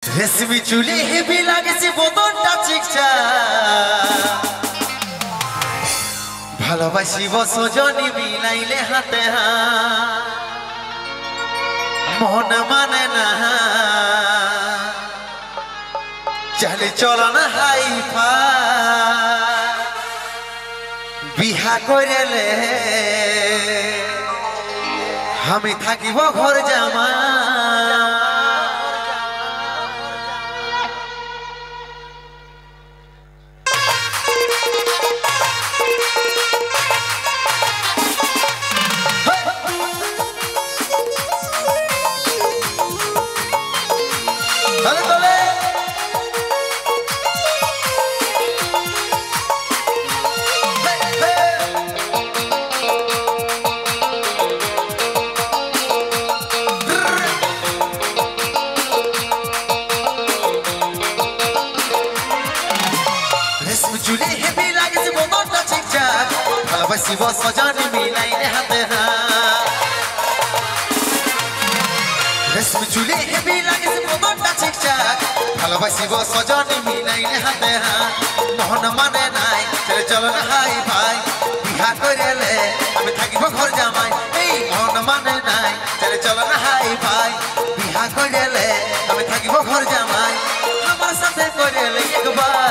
রেশমি চুলে হেবি লাগেছে বদনটা চিকচা ভালোবাসিব সজনী মিলাইলে হাতে মন মানে না চালে চলন হাইফা বিহা করেলে আমি থাকিব ঘর জামা চুলে হেবি লাগেছে বদনটা চিকচাক ভালোবাসিব সজনী মিলাইলে হাতে রেশমি চুলে হেবি লাগেছে বদনটা চিকচাক ভালোবাসিব সজনী মিলাইলে হাতে মন মানে নাই চলে চলো না হাই ভাই বিহা করেলে আমি থাকিব ঘর জামাই এই মন মানে নাই চলে চলো না হাই ভাই বিহা করেলে আমি থাকিব ঘর জামাই আমার সাথে করেলে একবার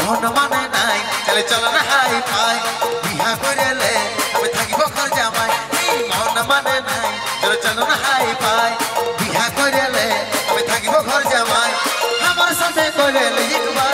মন মানে নাই চলে চলো না হাই ফাই বিহা করেলে আমি থাকিব ঘর জামাই মন মানে নাই চলে চলো না হাই ফাই বিহা করেলে আমি থাকিব ঘর জামাই আমার সাথে করেলে একবার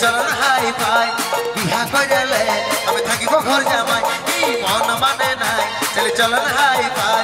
চলো না হাই ফাই বিহা করেলে আমি থাকিব ঘর জামাই মন মানে নাই চলে চলো না হাই ফাই